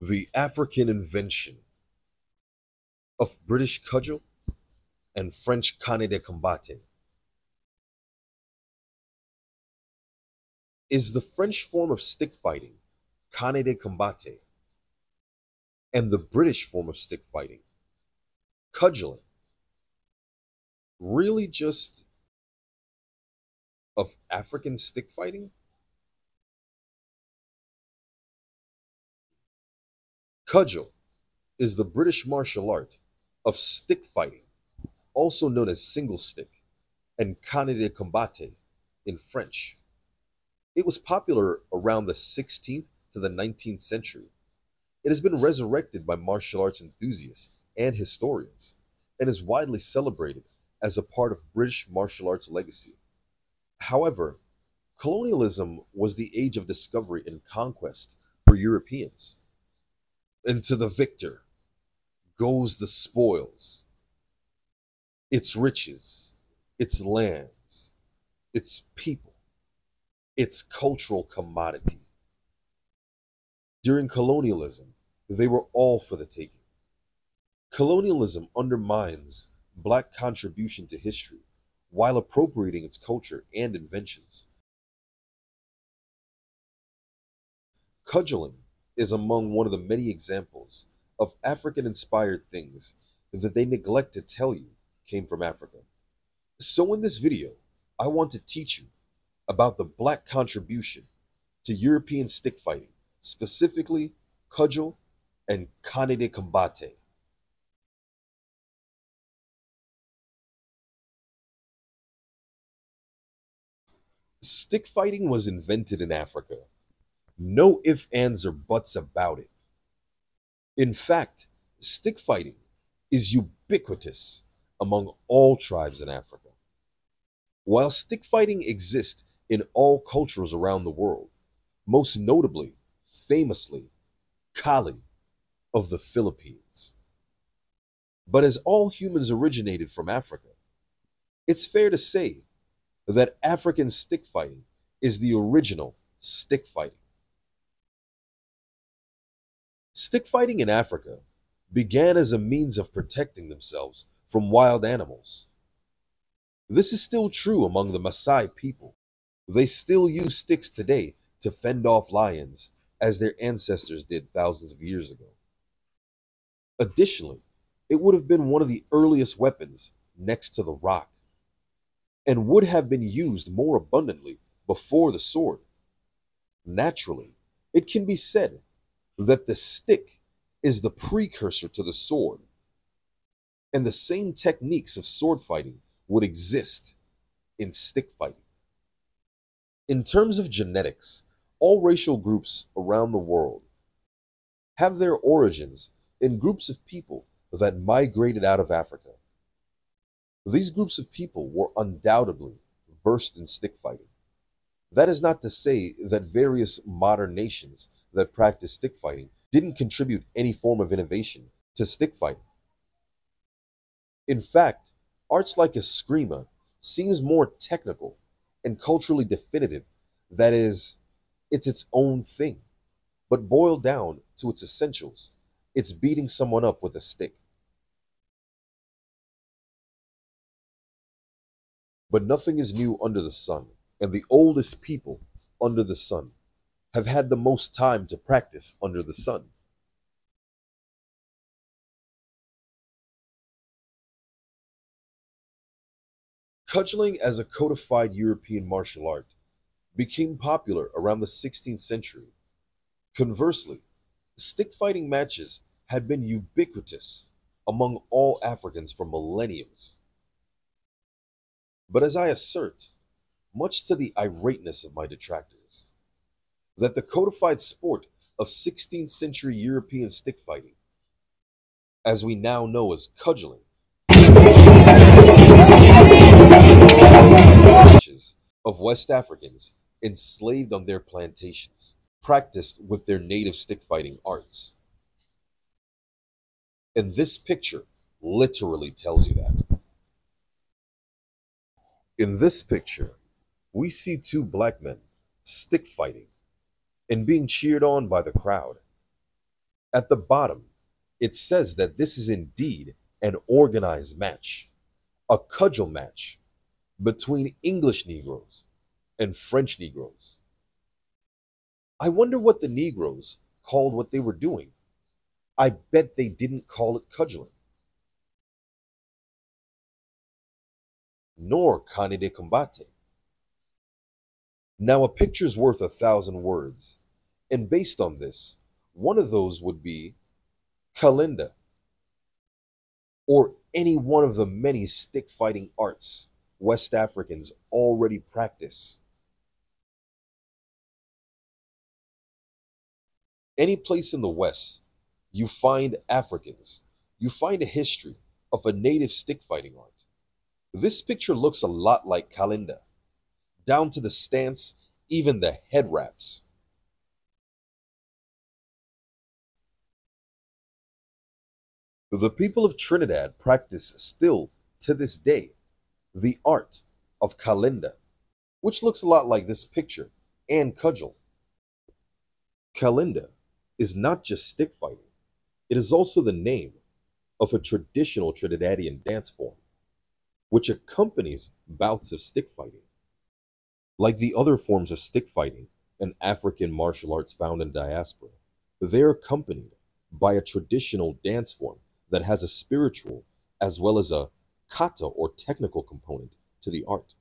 The African invention of British cudgel and French canne de combatte is the French form of stick fighting, canne de combatte, and the British form of stick fighting, cudgeling, really just of African stick fighting? Cudgel is the British martial art of stick fighting, also known as single stick, and canne de combatte in French. It was popular around the 16th to the 19th century. It has been resurrected by martial arts enthusiasts and historians, and is widely celebrated as a part of British martial arts legacy. However, colonialism was the age of discovery and conquest for Europeans. And to the victor goes the spoils, its riches, its lands, its people, its cultural commodity. During colonialism, they were all for the taking. Colonialism undermines Black contribution to history while appropriating its culture and inventions. Cudgeling is among one of the many examples of African inspired things that they neglect to tell you came from Africa. So, in this video, I want to teach you about the Black contribution to European stick fighting, specifically cudgel and canne de combatte. Stick fighting was invented in Africa. No ifs, ands, or buts about it. In fact, stick fighting is ubiquitous among all tribes in Africa. While stick fighting exists in all cultures around the world, most notably, famously, Kali of the Philippines. But as all humans originated from Africa, it's fair to say that African stick fighting is the original stick fighting. Stick fighting in Africa began as a means of protecting themselves from wild animals. This is still true among the Maasai people. They still use sticks today to fend off lions, as their ancestors did thousands of years ago. Additionally, it would have been one of the earliest weapons next to the rock, and would have been used more abundantly before the sword. Naturally, it can be said that the stick is the precursor to the sword, and the same techniques of sword fighting would exist in stick fighting. In terms of genetics, all racial groups around the world have their origins in groups of people that migrated out of Africa. These groups of people were undoubtedly versed in stick fighting. That is not to say that various modern nations that practice stick fighting didn't contribute any form of innovation to stick fighting. In fact, arts like eskrima seems more technical and culturally definitive. That is, it's its own thing. But boiled down to its essentials, it's beating someone up with a stick. But nothing is new under the sun, and the oldest people under the sun have had the most time to practice under the sun. Cudgeling as a codified European martial art became popular around the 16th century. Conversely, stick fighting matches had been ubiquitous among all Africans for millenniums. But as I assert, much to the irateness of my detractors, that the codified sport of 16th century European stick fighting, as we now know as cudgeling, of West Africans enslaved on their plantations, practiced with their native stick fighting arts. And this picture literally tells you that. In this picture, we see two black men stick fighting and being cheered on by the crowd. At the bottom, it says that this is indeed an organized match, a cudgel match between English Negroes and French Negroes. I wonder what the Negroes called what they were doing. I bet they didn't call it cudgeling, nor cane de combate. Now, a picture's worth 1,000 words, and based on this, one of those would be Kalinda, or any one of the many stick fighting arts West Africans already practice. Any place in the West, you find Africans, you find a history of a native stick fighting art. This picture looks a lot like Kalinda, down to the stance, even the head wraps. The people of Trinidad practice still to this day the art of Kalinda, which looks a lot like this picture and cudgel. Kalinda is not just stick fighting, it is also the name of a traditional Trinidadian dance form, which accompanies bouts of stick fighting. Like the other forms of stick fighting and African martial arts found in diaspora, they are accompanied by a traditional dance form that has a spiritual as well as a kata or technical component to the art.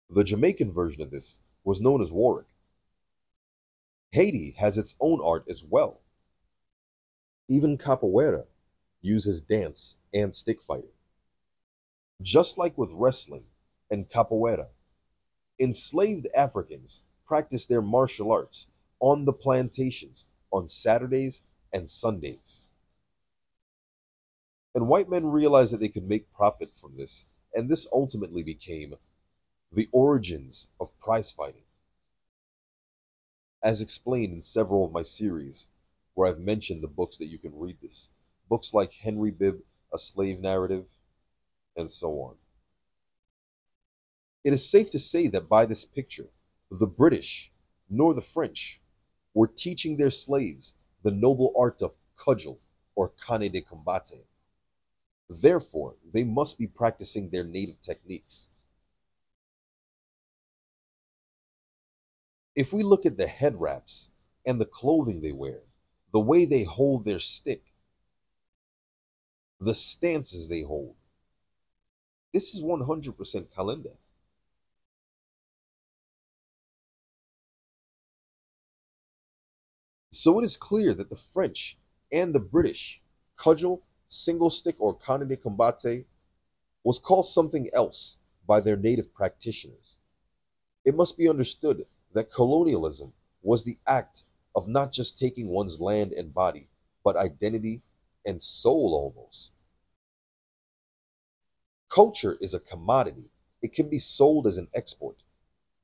The Jamaican version of this was known as Warwick. Haiti has its own art as well. Even capoeira uses dance and stick fighting. Just like with wrestling and capoeira, enslaved Africans practiced their martial arts on the plantations on Saturdays and Sundays. And white men realized that they could make profit from this, and this ultimately became the origins of prize fighting. As explained in several of my series, where I've mentioned the books that you can read this, books like Henry Bibb, A Slave Narrative, and so on. It is safe to say that by this picture, the British nor the French were teaching their slaves the noble art of cudgel or cane de combate. Therefore, they must be practicing their native techniques. If we look at the head wraps and the clothing they wear, the way they hold their stick, the stances they hold, this is 100% Kalinda. So it is clear that the French and the British cudgel, single stick, or cane de combate was called something else by their native practitioners. It must be understood that colonialism was the act of not just taking one's land and body, but identity and soul almost. Culture is a commodity. It can be sold as an export.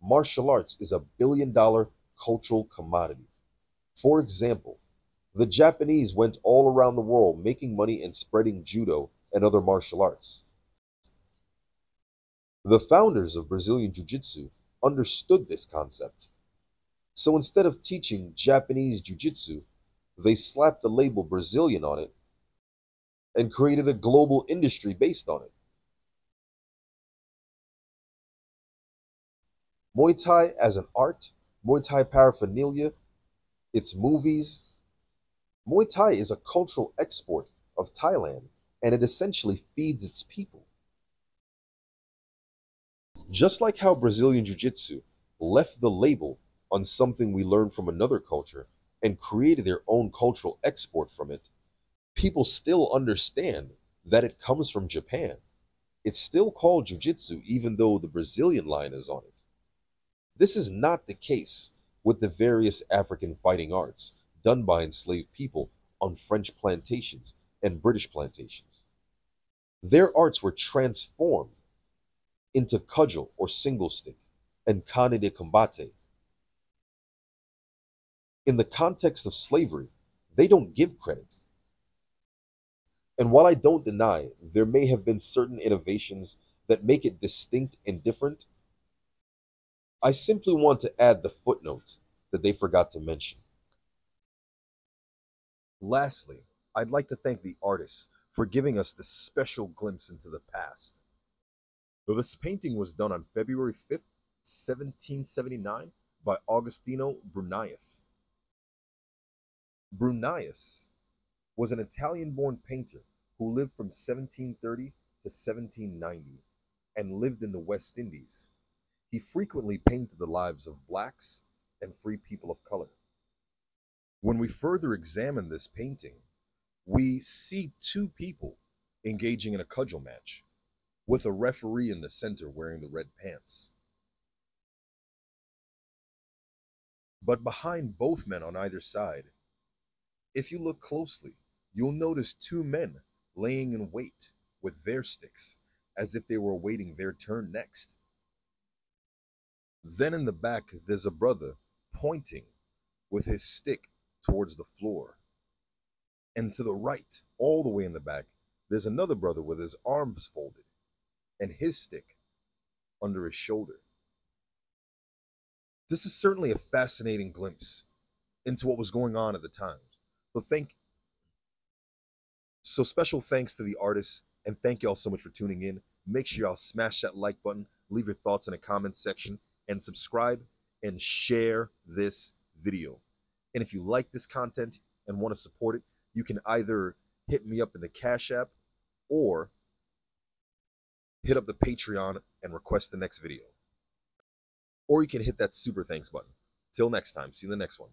Martial arts is a billion-dollar cultural commodity. For example, the Japanese went all around the world making money and spreading judo and other martial arts. The founders of Brazilian Jiu-Jitsu understood this concept. So instead of teaching Japanese Jiu-Jitsu, they slapped the label Brazilian on it and created a global industry based on it. Muay Thai as an art, Muay Thai paraphernalia, its movies. Muay Thai is a cultural export of Thailand, and it essentially feeds its people. Just like how Brazilian Jiu-Jitsu left the label on something we learned from another culture and created their own cultural export from it, people still understand that it comes from Japan. It's still called Jiu-Jitsu even though the Brazilian line is on it. This is not the case with the various African fighting arts done by enslaved people on French plantations and British plantations. Their arts were transformed into cudgel or single stick and cane de combate. In the context of slavery, they don't give credit. And while I don't deny there may have been certain innovations that make it distinct and different, I simply want to add the footnote that they forgot to mention. Lastly, I'd like to thank the artist for giving us this special glimpse into the past. This painting was done on February 5th, 1779 by Agostino Brunellus. Brunellus was an Italian-born painter who lived from 1730 to 1790 and lived in the West Indies. He frequently painted the lives of blacks and free people of color. When we further examine this painting, we see two people engaging in a cudgel match, with a referee in the center wearing the red pants. But behind both men on either side, if you look closely, you'll notice two men laying in wait with their sticks, as if they were awaiting their turn next. Then in the back, there's a brother pointing with his stick towards the floor. And to the right, all the way in the back, there's another brother with his arms folded and his stick under his shoulder. This is certainly a fascinating glimpse into what was going on at the time. So special thanks to the artists, and thank y'all so much for tuning in. Make sure y'all smash that like button, leave your thoughts in the comments section, and subscribe and share this video. And if you like this content and want to support it, you can either hit me up in the Cash App or hit up the Patreon and request the next video. Or you can hit that super thanks button. Till next time, see you in the next one.